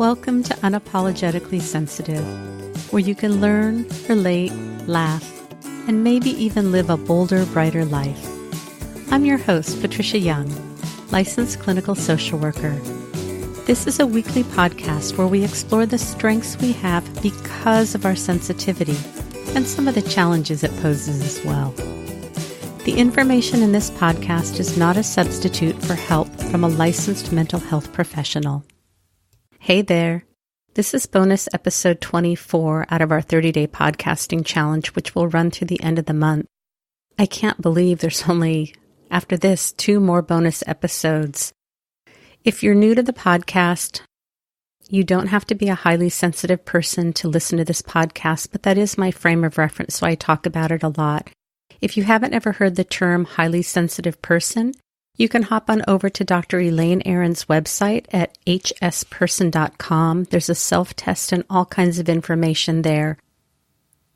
Welcome to Unapologetically Sensitive, where you can learn, relate, laugh, and maybe even live a bolder, brighter life. I'm your host, Patricia Young, licensed clinical social worker. This is a weekly podcast where we explore the strengths we have because of our sensitivity and some of the challenges it poses as well. The information in this podcast is not a substitute for help from a licensed mental health professional. Hey there. This is bonus episode 24 out of our 30-day podcasting challenge, which will run through the end of the month. I can't believe there's only, after this, 2 more bonus episodes. If you're new to the podcast, you don't have to be a highly sensitive person to listen to this podcast, but that is my frame of reference, so I talk about it a lot. If you haven't ever heard the term highly sensitive person, you can hop on over to Dr. Elaine Aron's website at hsperson.com. There's a self-test and all kinds of information there.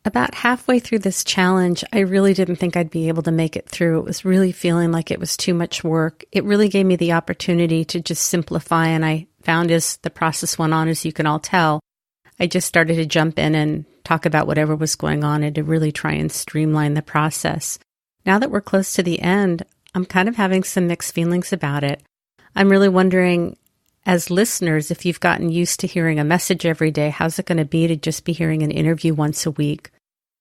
About halfway through this challenge, I really didn't think I'd be able to make it through. It was really feeling like it was too much work. It really gave me the opportunity to just simplify, and I found as the process went on, as you can all tell, I just started to jump in and talk about whatever was going on and to really try and streamline the process. Now that we're close to the end, I'm kind of having some mixed feelings about it. I'm really wondering, as listeners, if you've gotten used to hearing a message every day, how's it going to be to just be hearing an interview once a week?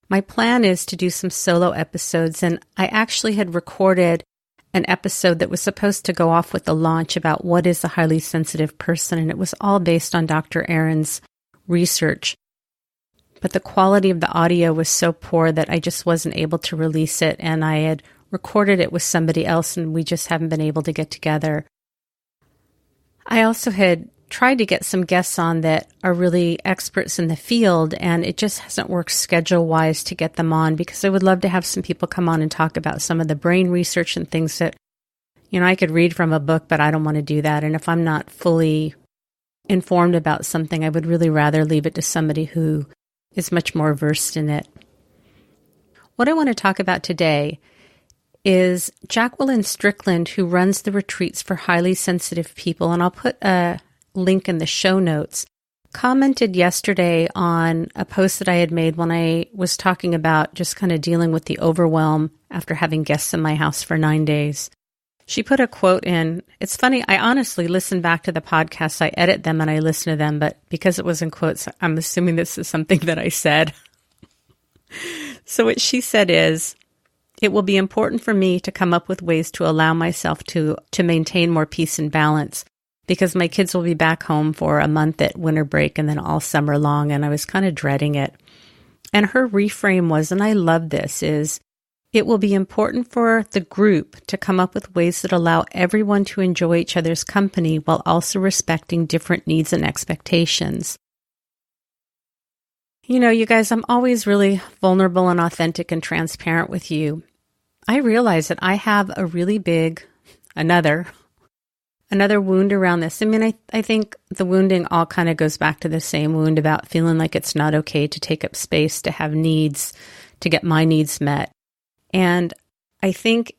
My plan is to do some solo episodes, and I actually had recorded an episode that was supposed to go off with the launch about what is a highly sensitive person, and it was all based on Dr. Aron's research. But the quality of the audio was so poor that I just wasn't able to release it, and I had recorded it with somebody else, and we just haven't been able to get together. I also had tried to get some guests on that are really experts in the field, and it just hasn't worked schedule-wise to get them on, because I would love to have some people come on and talk about some of the brain research and things that, I could read from a book, but I don't want to do that. And if I'm not fully informed about something, I would really rather leave it to somebody who is much more versed in it. What I want to talk about today is Jacquelyn Strickland, who runs the retreats for highly sensitive people, and I'll put a link in the show notes, commented yesterday on a post that I had made when I was talking about just kind of dealing with the overwhelm after having guests in my house for 9 days. She put a quote in. It's funny, I honestly listen back to the podcasts, I edit them and I listen to them, but because it was in quotes, I'm assuming this is something that I said. So what she said is, "It will be important for me to come up with ways to allow myself to maintain more peace and balance, because my kids will be back home for a month at winter break and then all summer long," and I was kind of dreading it. And her reframe was, and I love this, is, "It will be important for the group to come up with ways that allow everyone to enjoy each other's company while also respecting different needs and expectations." You guys, I'm always really vulnerable and authentic and transparent with you. I realize that I have a really big, another wound around this. I think the wounding all kind of goes back to the same wound about feeling like it's not okay to take up space, to have needs, to get my needs met. And I think,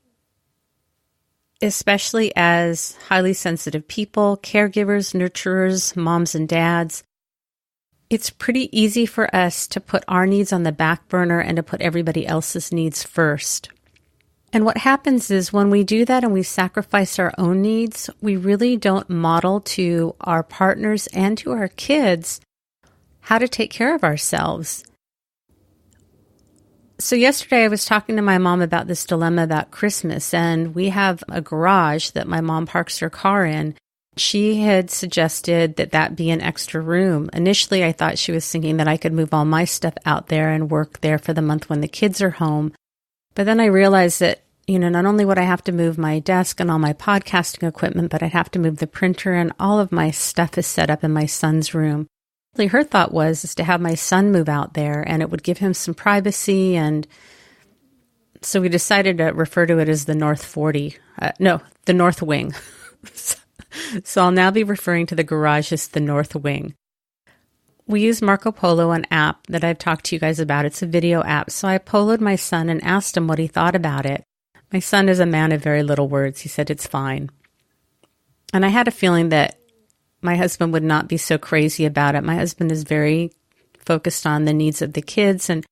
especially as highly sensitive people, caregivers, nurturers, moms and dads, it's pretty easy for us to put our needs on the back burner and to put everybody else's needs first. And what happens is when we do that and we sacrifice our own needs, we really don't model to our partners and to our kids how to take care of ourselves. So yesterday I was talking to my mom about this dilemma about Christmas, and we have a garage that my mom parks her car in. She had suggested that be an extra room. Initially, I thought she was thinking that I could move all my stuff out there and work there for the month when the kids are home. But then I realized that, not only would I have to move my desk and all my podcasting equipment, but I'd have to move the printer, and all of my stuff is set up in my son's room. Her thought was to have my son move out there, and it would give him some privacy. And so we decided to refer to it as the North Wing. So I'll now be referring to the garage as the North Wing. We use Marco Polo, an app that I've talked to you guys about. It's a video app. So I poloed my son and asked him what he thought about it. My son is a man of very little words. He said it's fine. And I had a feeling that my husband would not be so crazy about it. My husband is very focused on the needs of the kids, and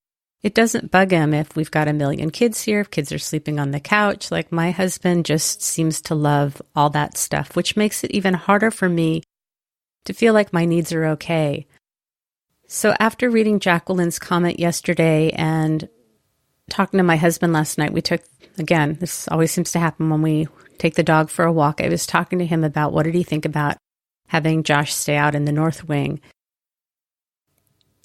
it doesn't bug him if we've got a million kids here, if kids are sleeping on the couch. Like, my husband just seems to love all that stuff, which makes it even harder for me to feel like my needs are okay. So after reading Jacquelyn's comment yesterday and talking to my husband last night, we took, again, this always seems to happen when we take the dog for a walk. I was talking to him about what did he think about having Josh stay out in the North Wing.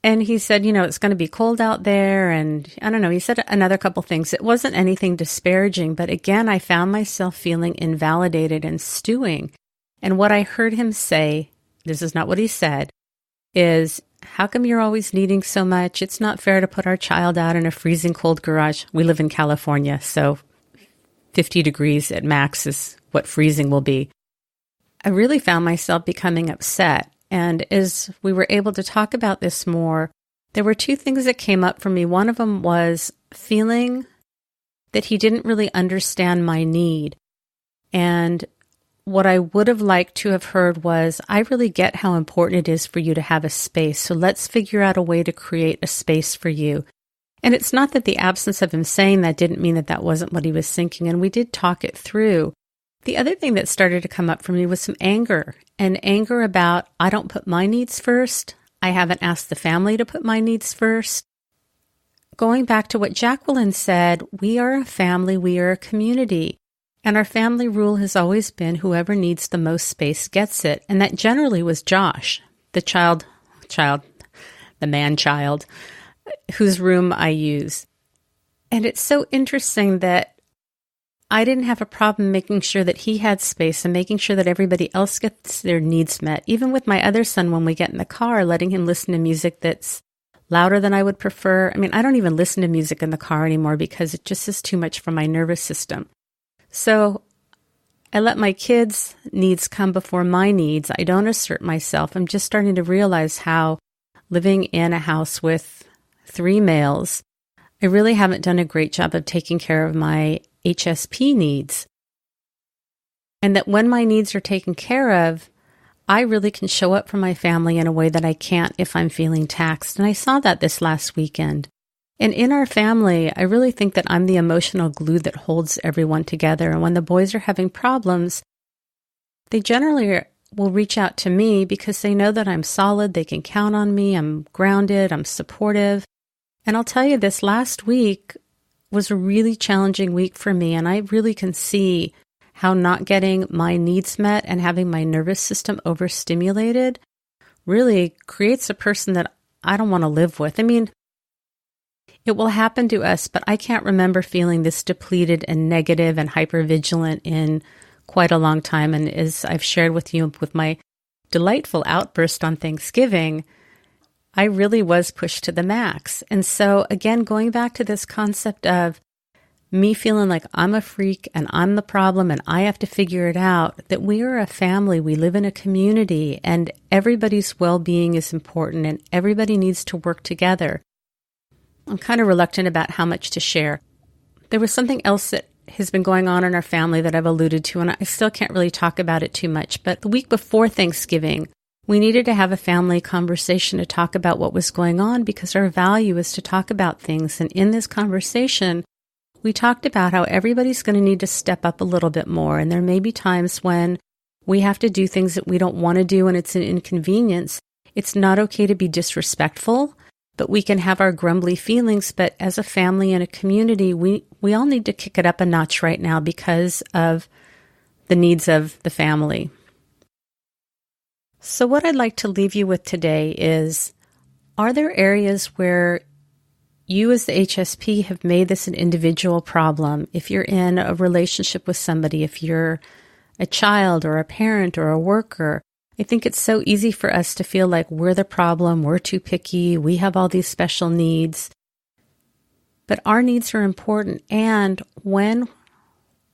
And he said, it's going to be cold out there. And I don't know, he said another couple things. It wasn't anything disparaging, but again, I found myself feeling invalidated and stewing. And what I heard him say, this is not what he said, is, how come you're always needing so much? It's not fair to put our child out in a freezing cold garage. We live in California, so 50 degrees at max is what freezing will be. I really found myself becoming upset. And as we were able to talk about this more, there were two things that came up for me. One of them was feeling that he didn't really understand my need. And what I would have liked to have heard was, I really get how important it is for you to have a space. So let's figure out a way to create a space for you. And it's not that the absence of him saying that didn't mean that that wasn't what he was thinking. And we did talk it through. The other thing that started to come up for me was some anger, and anger about, I don't put my needs first. I haven't asked the family to put my needs first. Going back to what Jacquelyn said, we are a family, we are a community, and our family rule has always been whoever needs the most space gets it. And that generally was Josh, the man-child, whose room I use. And it's so interesting that I didn't have a problem making sure that he had space and making sure that everybody else gets their needs met. Even with my other son, when we get in the car, letting him listen to music that's louder than I would prefer. I mean, I don't even listen to music in the car anymore because it just is too much for my nervous system. So I let my kids' needs come before my needs. I don't assert myself. I'm just starting to realize how living in a house with 3 males, I really haven't done a great job of taking care of my HSP needs. And that when my needs are taken care of, I really can show up for my family in a way that I can't if I'm feeling taxed. And I saw that this last weekend. And in our family, I really think that I'm the emotional glue that holds everyone together. And when the boys are having problems, they generally will reach out to me because they know that I'm solid, they can count on me, I'm grounded, I'm supportive. And I'll tell you, this last week was a really challenging week for me, and I really can see how not getting my needs met and having my nervous system overstimulated really creates a person that I don't want to live with. I mean, it will happen to us, but I can't remember feeling this depleted and negative and hypervigilant in quite a long time. And as I've shared with you with my delightful outburst on Thanksgiving, I really was pushed to the max. And so again, going back to this concept of me feeling like I'm a freak and I'm the problem and I have to figure it out, that we are a family, we live in a community, and everybody's well-being is important and everybody needs to work together. I'm kind of reluctant about how much to share. There was something else that has been going on in our family that I've alluded to, and I still can't really talk about it too much. But the week before Thanksgiving, we needed to have a family conversation to talk about what was going on because our value is to talk about things. And in this conversation, we talked about how everybody's going to need to step up a little bit more. And there may be times when we have to do things that we don't want to do and it's an inconvenience. It's not okay to be disrespectful, but we can have our grumbly feelings. But as a family and a community, we all need to kick it up a notch right now because of the needs of the family. So what I'd like to leave you with today is, are there areas where you as the HSP have made this an individual problem? If you're in a relationship with somebody, if you're a child or a parent or a worker, I think it's so easy for us to feel like we're the problem, we're too picky, we have all these special needs. But our needs are important, and when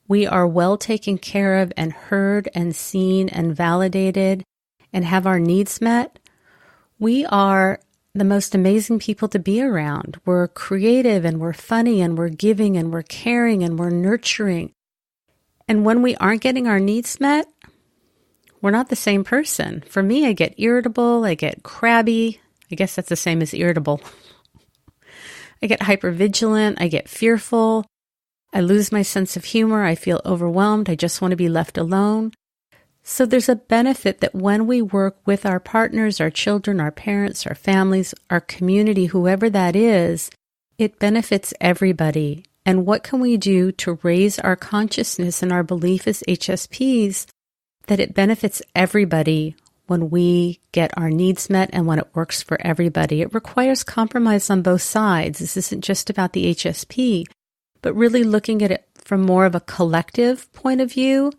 we are well taken care of and heard and seen and validated and have our needs met, we are the most amazing people to be around. We're creative and we're funny and we're giving and we're caring and we're nurturing. And when we aren't getting our needs met, we're not the same person. For me, I get irritable, I get crabby. I guess that's the same as irritable. I get hypervigilant, I get fearful, I lose my sense of humor, I feel overwhelmed, I just want to be left alone. So there's a benefit that when we work with our partners, our children, our parents, our families, our community, whoever that is, it benefits everybody. And what can we do to raise our consciousness and our belief as HSPs that it benefits everybody when we get our needs met and when it works for everybody? It requires compromise on both sides. This isn't just about the HSP, but really looking at it from more of a collective point of view.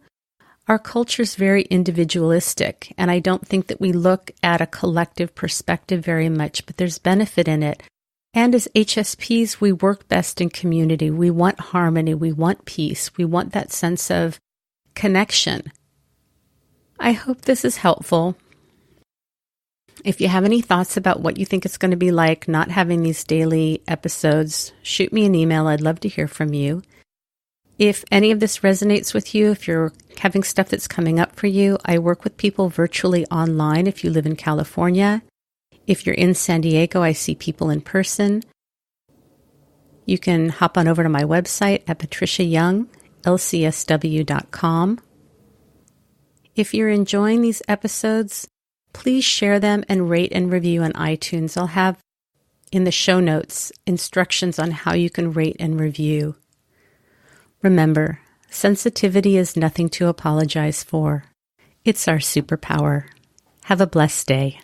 Our culture is very individualistic, and I don't think that we look at a collective perspective very much, but there's benefit in it. And as HSPs, we work best in community. We want harmony. We want peace. We want that sense of connection. I hope this is helpful. If you have any thoughts about what you think it's going to be like not having these daily episodes, shoot me an email. I'd love to hear from you. If any of this resonates with you, if you're having stuff that's coming up for you, I work with people virtually online if you live in California. If you're in San Diego, I see people in person. You can hop on over to my website at patriciayoung.lcsw.com. If you're enjoying these episodes, please share them and rate and review on iTunes. I'll have in the show notes instructions on how you can rate and review. Remember, sensitivity is nothing to apologize for. It's our superpower. Have a blessed day.